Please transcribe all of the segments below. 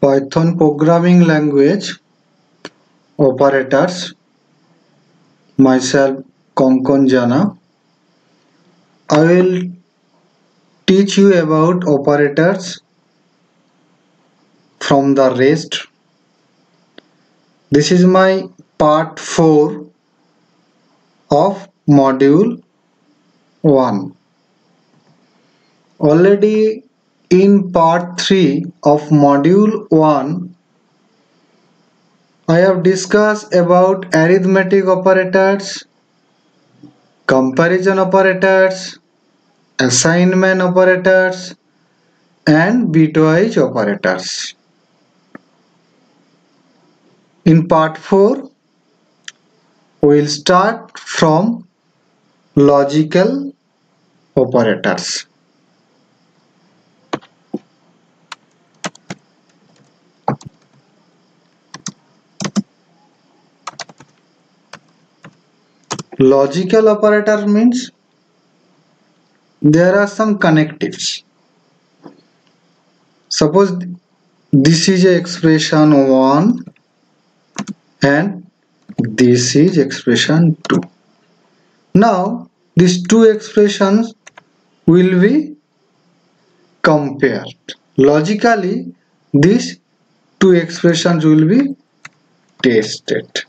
Python programming language operators. Myself Konkon Jana. I will teach you about operators from the rest. This is my part 4 of module 1. Already in part 3 of module 1, I have discussed about arithmetic operators, comparison operators, assignment operators, and bitwise operators. In part 4, we will start from logical operators. Logical operator means there are some connectives. Suppose this is expression 1 and this is expression 2. Now these two expressions will be compared. Logically, these two expressions will be tested.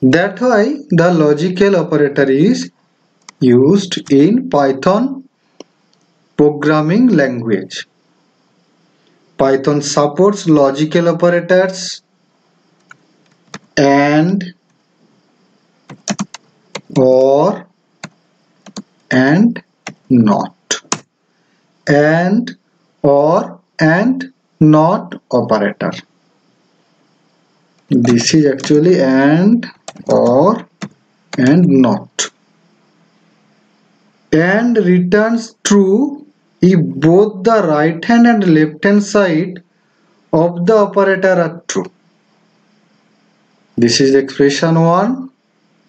That's why the logical operator is used in Python programming language. Python supports logical operators and, or, and not. And, or, and not operator. This is actually and, or, and not. And returns true if both the right hand and left hand side of the operator are true. This is expression 1,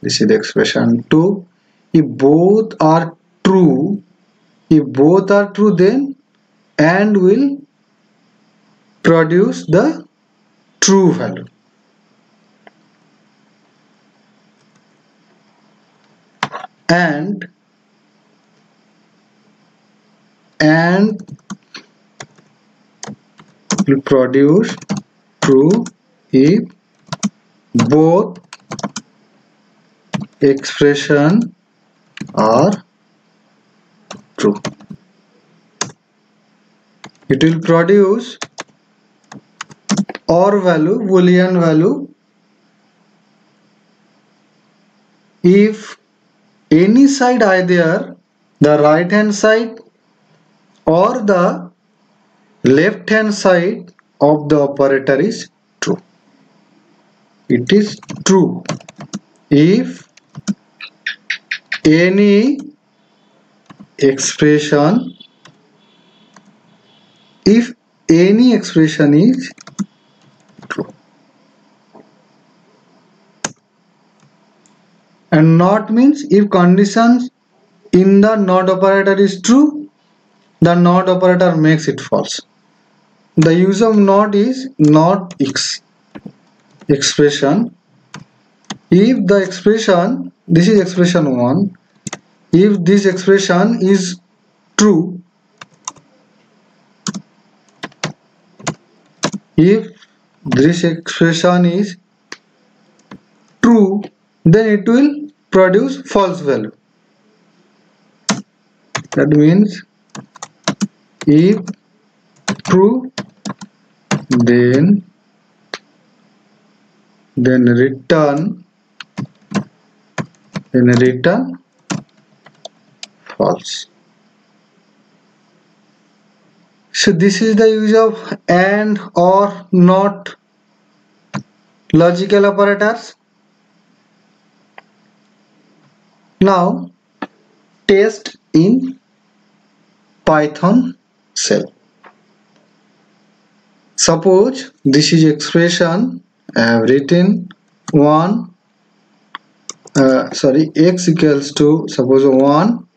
this is expression 2. If both are true, then AND will produce the true value. And will produce true if both expressions are true. It will produce OR value, Boolean value, if any side, either the right hand side or the left hand side of the operator is true. It is true if any expression is true. And not means if conditions in the not operator is true, the not operator makes it false. The use of not is not expression. If the expression, this is expression 1, if this expression is true, if this expression is true, then it will produce false value. That means if true, then return false. So this is the use of AND, or, not logical operators. Now test in Python shell. Suppose this is expression I have written x equals to, suppose 1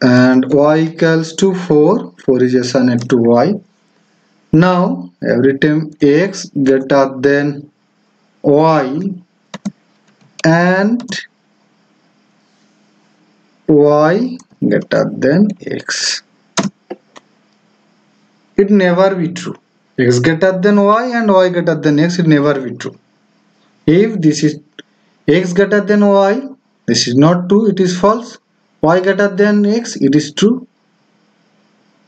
and y equals to 4. 4 is assigned to y. Now every time x greater than y and y greater than x, it never be true. X greater than y and y greater than x, it never be true. If this is x greater than y, this is not true, it is false. Y greater than x, it is true.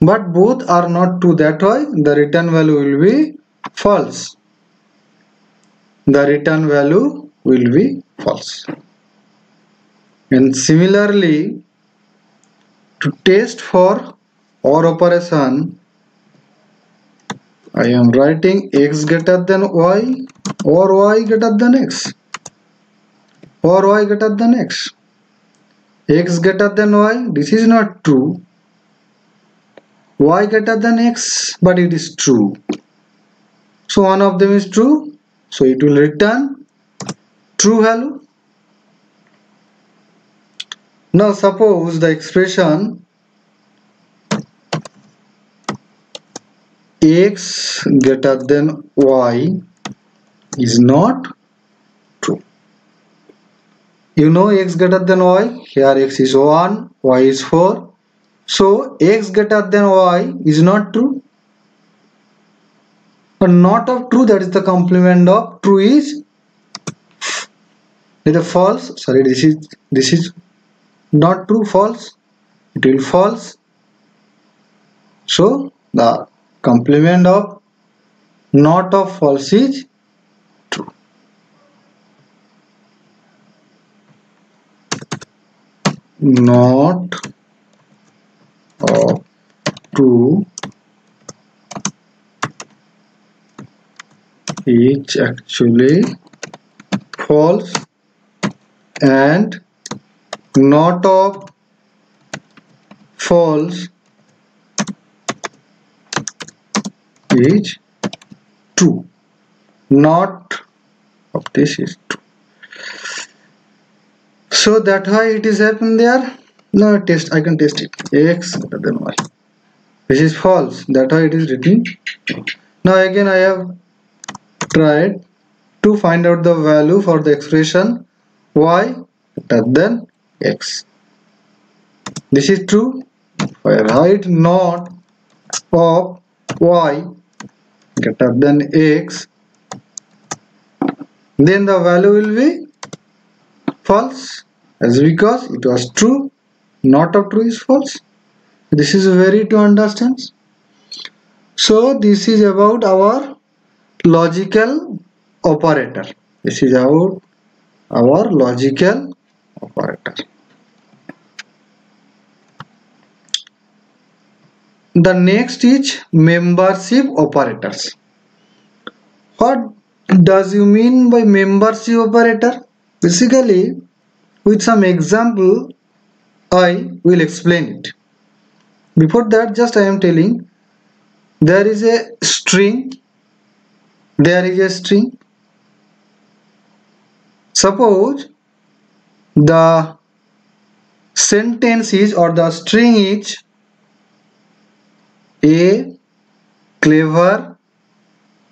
But both are not true, that why the return value will be false. The return value will be false. And similarly, to test for OR operation, I am writing x greater than y or y greater than x or y greater than x. X greater than y, this is not true. Y greater than x, but it is true. So one of them is true, so it will return true value. Now suppose the expression x greater than y is not true. You know x greater than y, here x is 1, y is 4. So x greater than y is not true. But not of true, that is the complement of true is either false. Sorry, this is not true, false. It will false. So the complement of not of false is true. Not of true is actually false, and not of false is true. Not of this is true. So that why it is happened there. Now I can test it. X greater than y. This is false. That why it is written. Now again I have tried to find out the value for the expression y greater than x. This is true. If I write not of y greater than x, then the value will be false, as because it was true. Not of true is false. This is very to understand. So this is about our logical operator. This is about our logical operator. The next is membership operators. What does you mean by membership operator? Basically, with some example, I will explain it. Before that, just I am telling, there is a string. There is a string. Suppose the sentence is, or the string is, a clever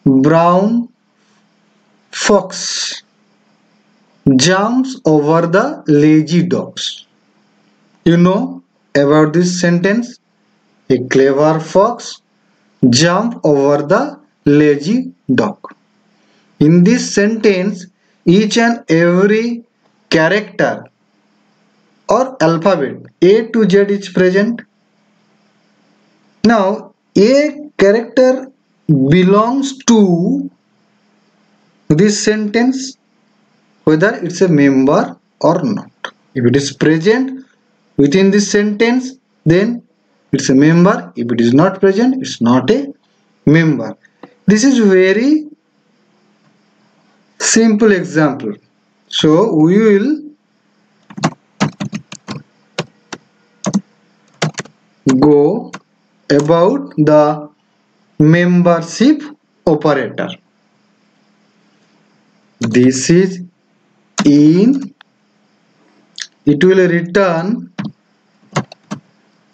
brown fox jumps over the lazy dogs. You know about this sentence? A clever fox jump over the lazy dog. In this sentence, each and every character or alphabet A to Z is present. Now, a character belongs to this sentence, whether it's a member or not. If it is present within this sentence, then it's a member. If it is not present, it's not a member. This is very simple example. So we will go about the membership operator. This is in, it will return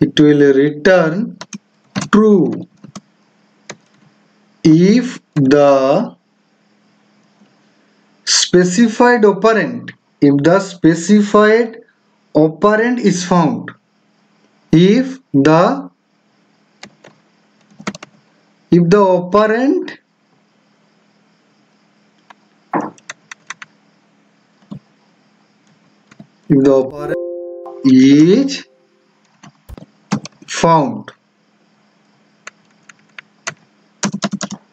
it will return true if the specified operand is found. If the operand is found.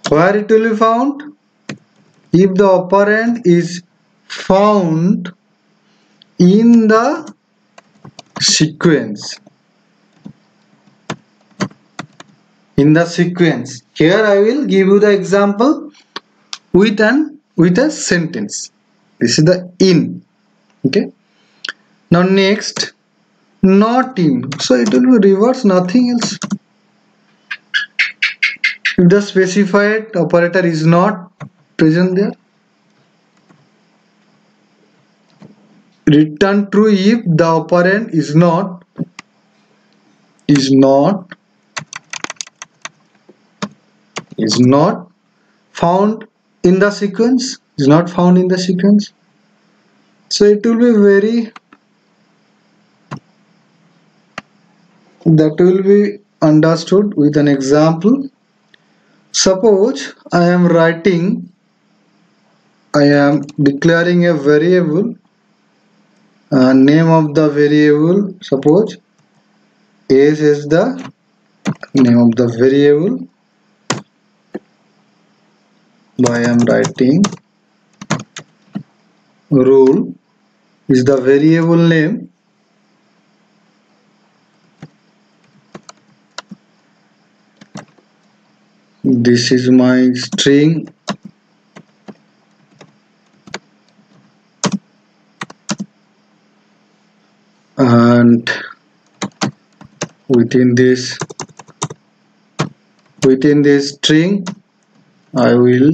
Where it will be found? If the operand is found in the sequence. Here I will give you the example with a sentence. This is the in. Okay. Now next, not in. So it will be reverse, nothing else. If the specified operator is not present there, return true if the operand is not found in the sequence. So it will be that will be understood with an example. Suppose I am declaring a variable, name of the variable, suppose S is the name of the variable. I am writing rule is the variable name. This is my string and within this string I will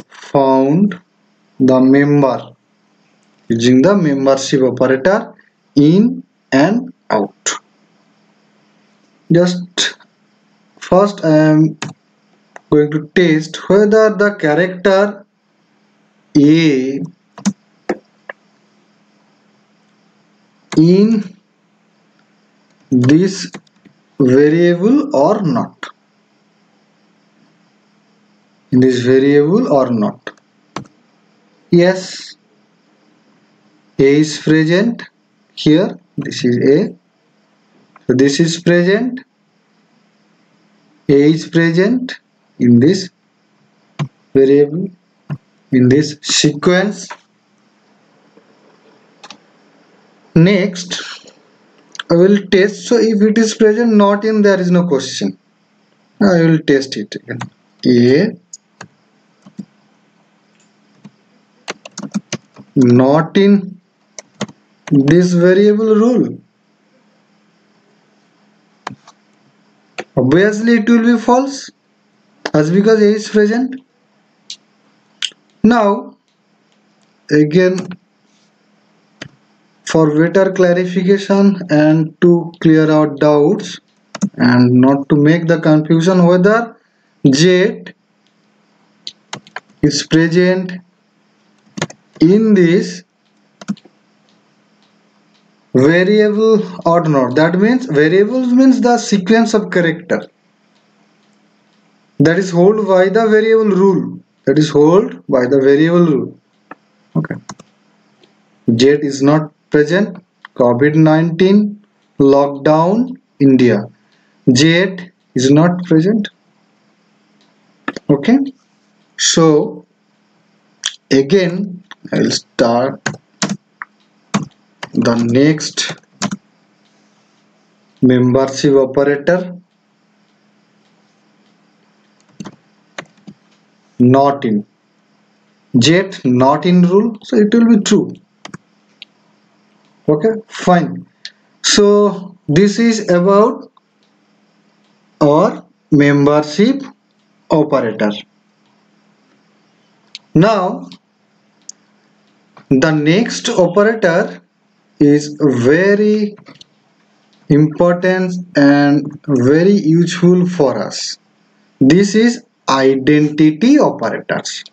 found the member using the membership operator in and out. Just first I am going to test whether the character A in this variable or not. Yes, A is present here. This is A. So this is present. A is present in this variable, in this sequence. Next, I will test. So if it is present, not in, there is no question. Now I will test it again. A not in this variable rule. Obviously it will be false as because A is present. Now again, for better clarification and to clear out doubts and not to make the confusion whether Z is present in this variable or not. That means variables means the sequence of character that is held by the variable rule. Okay. Z is not present. COVID-19 lockdown India. Z is not present. Okay. So again I will start the next membership operator. Not in. Z not in rule, so it will be true. Okay, fine. So this is about our membership operator. Now the next operator is very important and very useful for us. This is identity operators.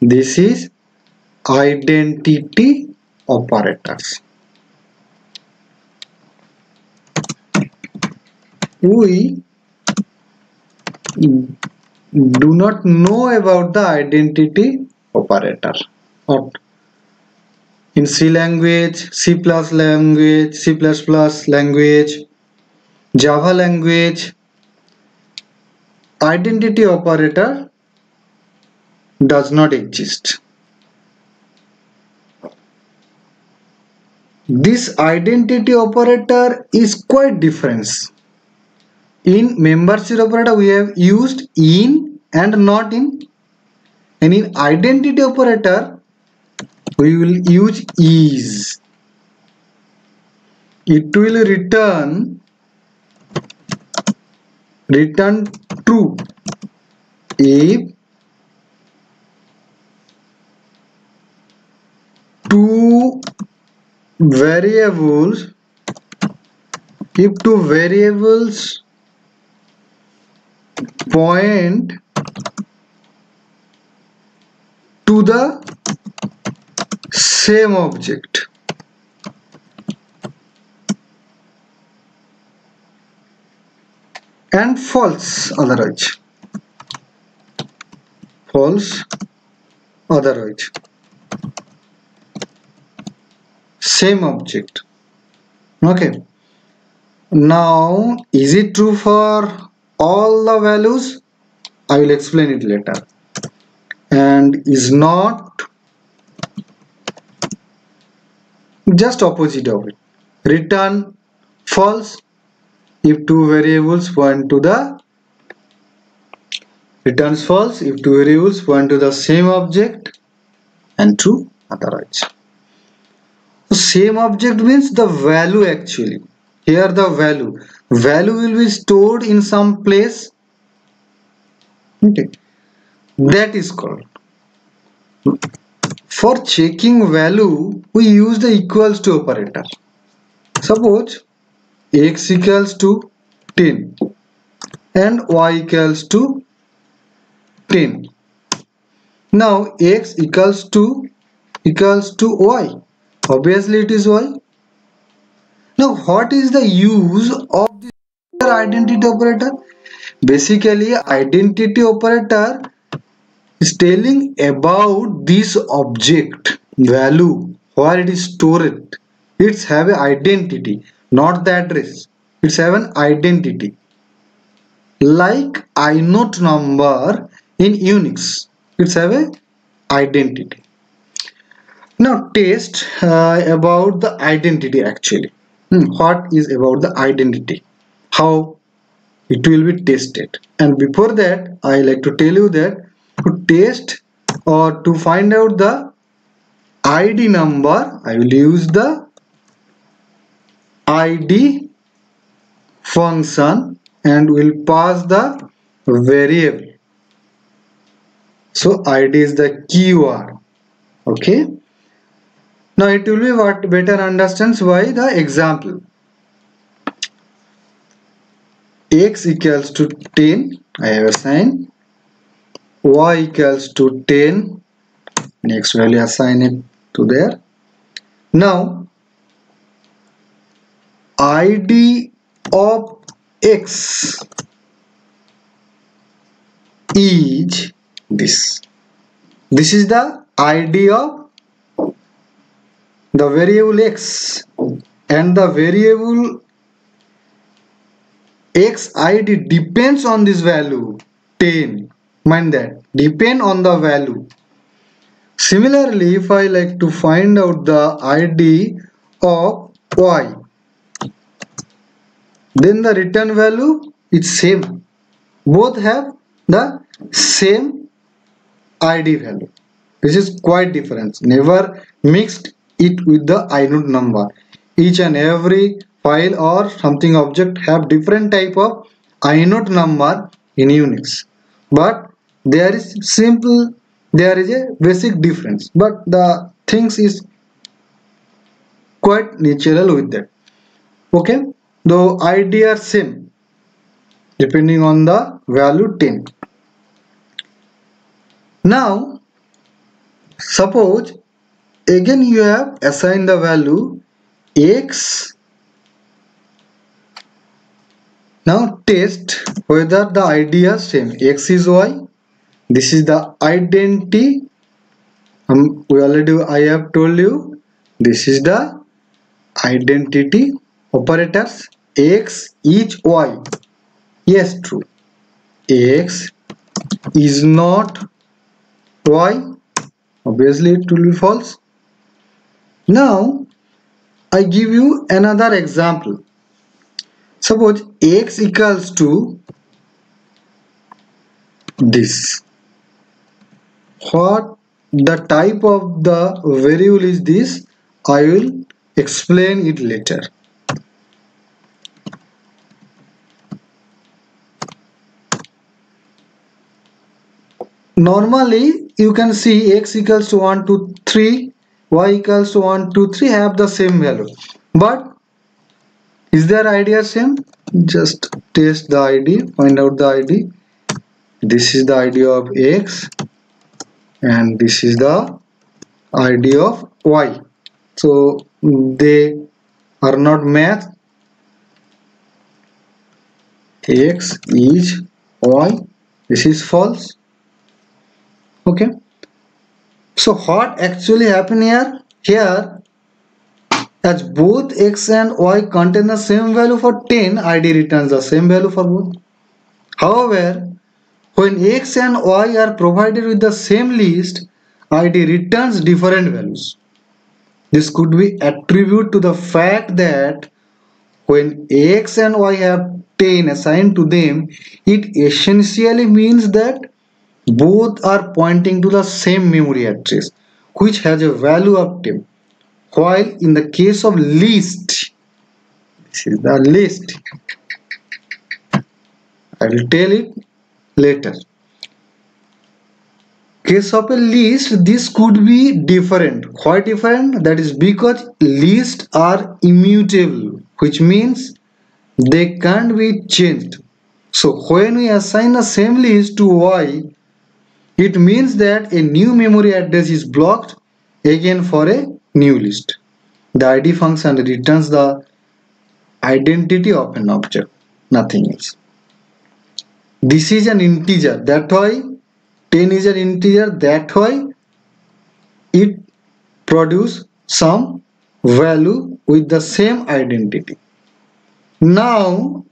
This is identity operators. We do not know about the identity operator. In C language, C++ language, C++ language, Java language, identity operator does not exist. This identity operator is quite different. In membership operator we have used in and not in, and in identity operator we will use is. It will return true if two variables point to the same object. And false otherwise. Same object. Okay. Now, is it true for all the values? I will explain it later. And is not, just opposite of it. Return false if two variables point to the, returns false if two variables point to the same object, and true otherwise. So same object means the value actually. Here the value will be stored in some place. Okay. That is called. For checking value, we use the equals to operator. Suppose x equals to 10 and y equals to 10. Now x equals to y. Obviously it is y. Now what is the use of this identity operator? Basically identity operator is telling about this object value where it is stored. It's have an identity, not the address. It's have an identity. Like inode number in Unix. It's have an identity. Now test about the identity actually. What is about the identity? How it will be tested. And before that, I like to tell you that to test or to find out the ID number, I will use the ID function and will pass the variable. So ID is the keyword. Okay. Now it will be what better understands by the example. X equals to 10, I have assigned. Y equals to 10, next value assign it to there. Now ID of X is this. This is the ID of the variable X, and the variable X ID depends on this value 10. Mind that, depend on the value. Similarly, if I like to find out the ID of Y, then the return value is same. Both have the same ID value. This is quite different. Never mixed it with the inode number. Each and every file or something object have different type of inode number in Unix. But there is a basic difference. But the things is quite natural with that. Okay. the ID are same depending on the value 10. Now suppose again you have assigned the value x. Now test whether the ID are same. X is y. This is the identity. I have told you this is the identity operators. X is y. Yes, true. X is not y. Obviously it will be false. Now I give you another example. Suppose x equals to this. What the type of the variable is this? I will explain it later. Normally you can see x equals to 1 2 3, y equals to 1 2 3 have the same value, but is their ID same? Just test the ID, find out the ID. This is the ID of x and this is the ID of y. So they are not matched. X is y. This is false. Okay. So what actually happened here? Here, as both x and y contain the same value for 10, ID returns the same value for both. However, when x and y are provided with the same list, ID returns different values. This could be attributed to the fact that when x and y have 10 assigned to them, it essentially means that both are pointing to the same memory address, which has a value of 10. While in the case of list, this is the list. I will tell it later. Case of a list, this could be different. Why different? That is because lists are immutable, which means they can't be changed. So when we assign the same list to y, it means that a new memory address is blocked again for a new list. The ID function returns the identity of an object, nothing else. This is an integer, that why 10 is an integer, that why it produces some value with the same identity. Now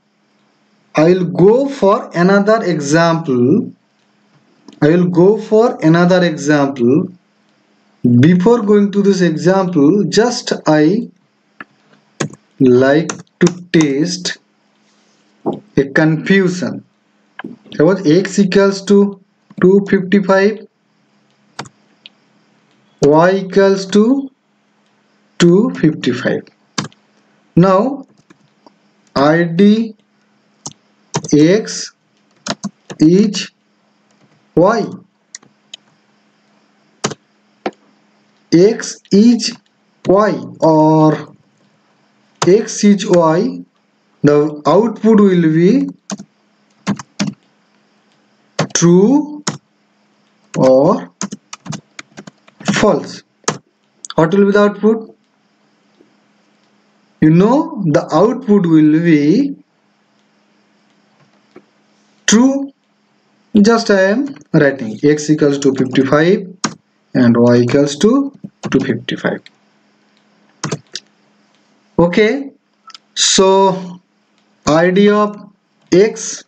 I will go for another example. Before going to this example, just I like to test a confusion. Suppose x equals to 255, y equals to 255. Now ID x is y. X is y or x is y, the output will be true or false. What will be the output? You know the output will be true. Just I am writing x equals to 55 and y equals to 255. Okay, so ID of x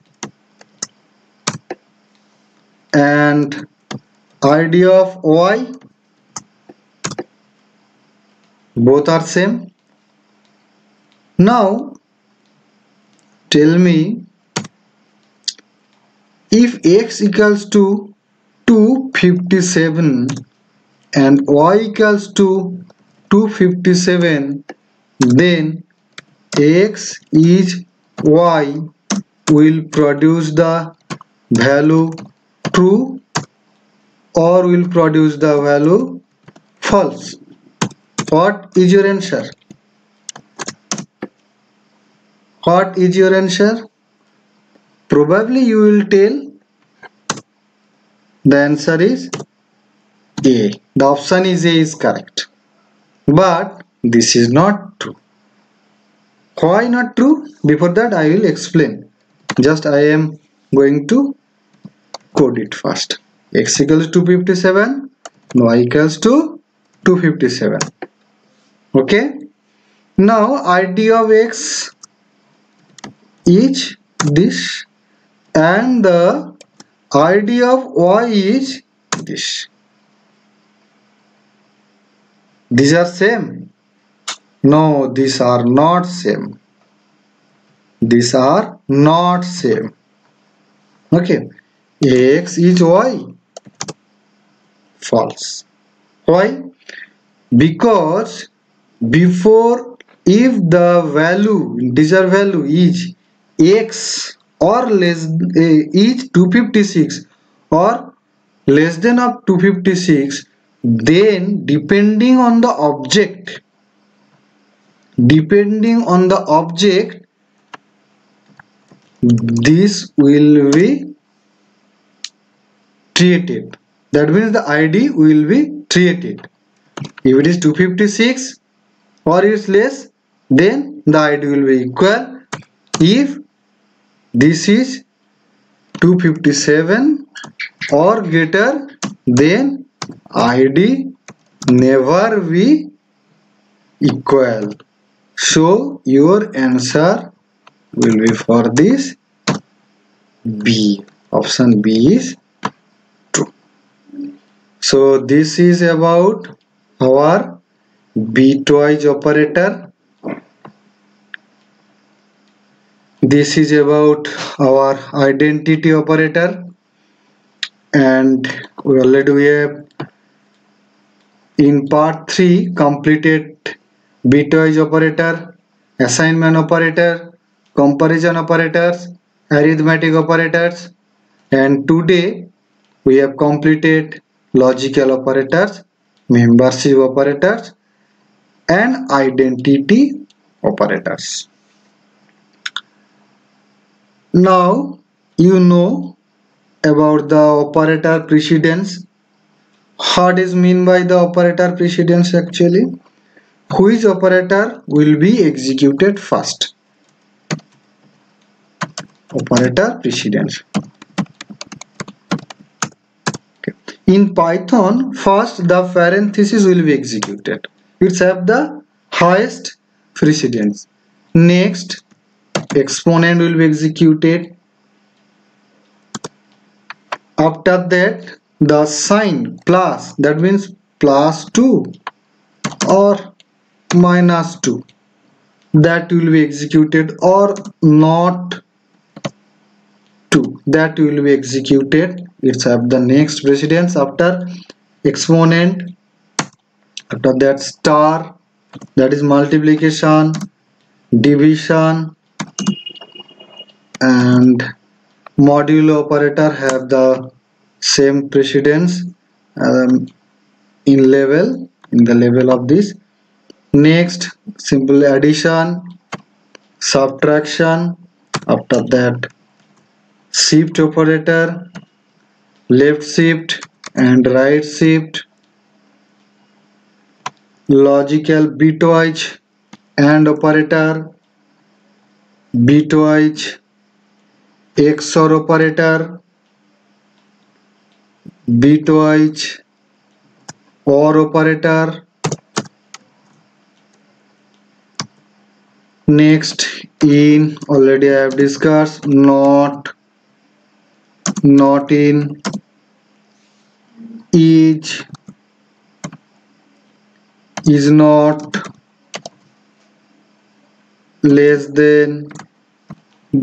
and ID of y both are same. Now tell me, if x equals to 257 and y equals to 257, then x is y will produce the value true or will produce the value false. What is your answer? What is your answer? Probably you will tell the answer is A. The option is A is correct. But this is not true. Why not true? Before that I will explain. Just I am going to code it first. X equals 257, y equals to 257. Okay. Now id of x is this and the id of y is this. These are same? No, these are not same. These are not same. Okay. X is y. False. Why? Because before, if the value, integer value is x or less is 256 or less than of 256, then depending on the object, this will be treated. That means the id will be treated. If it is 256 or it's less, then the id will be equal. If this is 257 or greater, then id never be equal. So your answer will be for this B. Option B is true. So this is about our bitwise operator. This is about our identity operator, and we have in part 3 completed bitwise operator, assignment operator, comparison operators, arithmetic operators, and today we have completed logical operators, membership operators, and identity operators. Now you know about the operator precedence. What is mean by the operator precedence actually? Which operator will be executed first? Operator precedence. Okay. In Python, first the parenthesis will be executed. It's have the highest precedence. Next, exponent will be executed. After that, the sign plus, that means plus 2 or minus 2, that will be executed, or not 2, that will be executed. It's have the next precedence after exponent. After that, star, that is multiplication, division, and modulo operator have the same precedence in the level of this. Next, simple addition, subtraction. After that, shift operator, left shift and right shift, logical bitwise AND operator, bitwise XOR operator, bitwise OR operator. Next, in, already I have discussed, not in, is not, less than,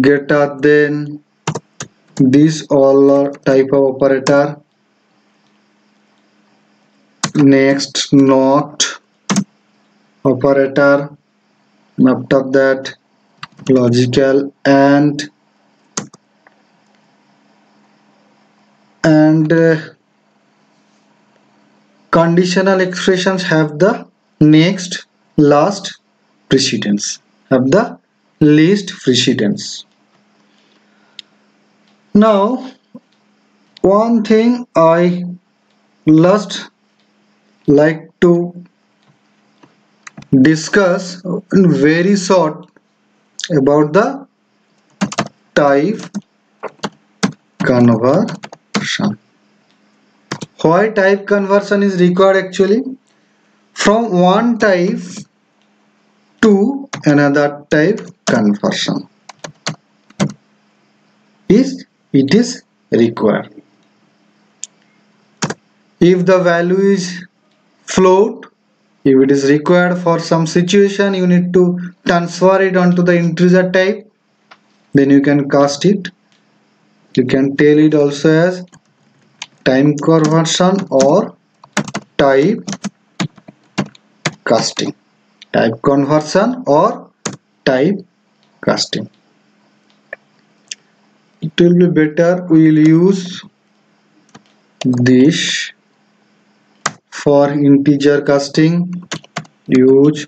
greater than. These all are type of operator. Next, not operator. After that, logical and conditional expressions have the next last precedence, have the least precedence. Now, one thing I last like to discuss in very short about the type conversion. Why type conversion is required actually? From one type to another type conversion it is required. If the value is float, if it is required for some situation, you need to transfer it onto the integer type, then you can cast it. You can tell it also as time conversion or type casting. Type conversion or type casting. It will be better we will use this for integer casting. Use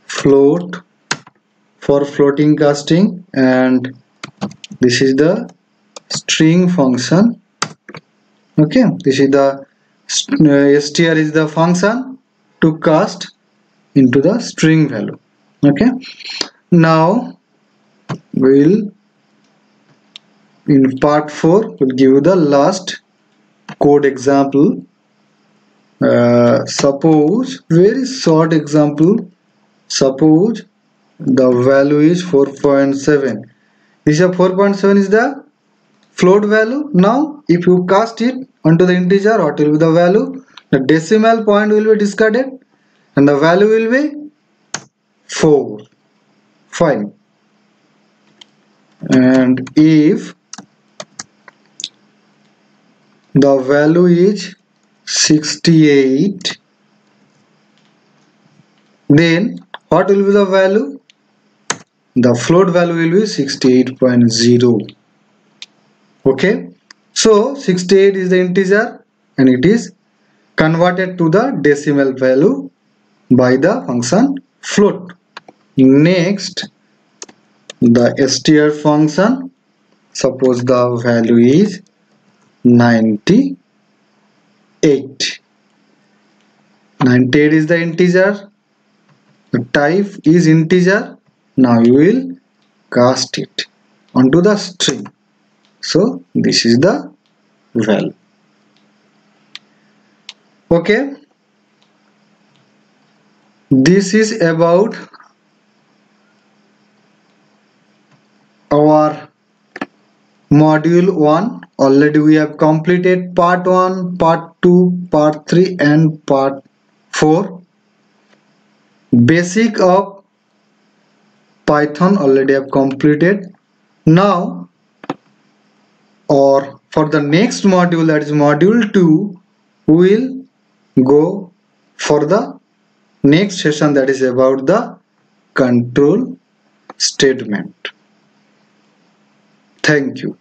float for floating casting, and this is the string function. Okay, this is the str is the function to cast into the string value. Okay, now we'll in part 4 we'll give you the last code example. Suppose very short example, suppose the value is 4.7. this is 4.7 is the float value. Now if you cast it onto the integer, what will be the value? The decimal point will be discarded and the value will be 4. Fine. And if the value is 68, then what will be the value? The float value will be 68.0. Okay, so 68 is the integer and it is converted to the decimal value by the function float. Next, the str function, suppose the value is 98. 98 is the integer, the type is integer. Now you will cast it onto the string. So this is the value. Okay, this is about our module 1. Already we have completed part 1, part 2, part 3 and part 4. Basic of Python already have completed. Now or for the next module, that is module 2, we will go for the next session, that is about the control statement. Thank you.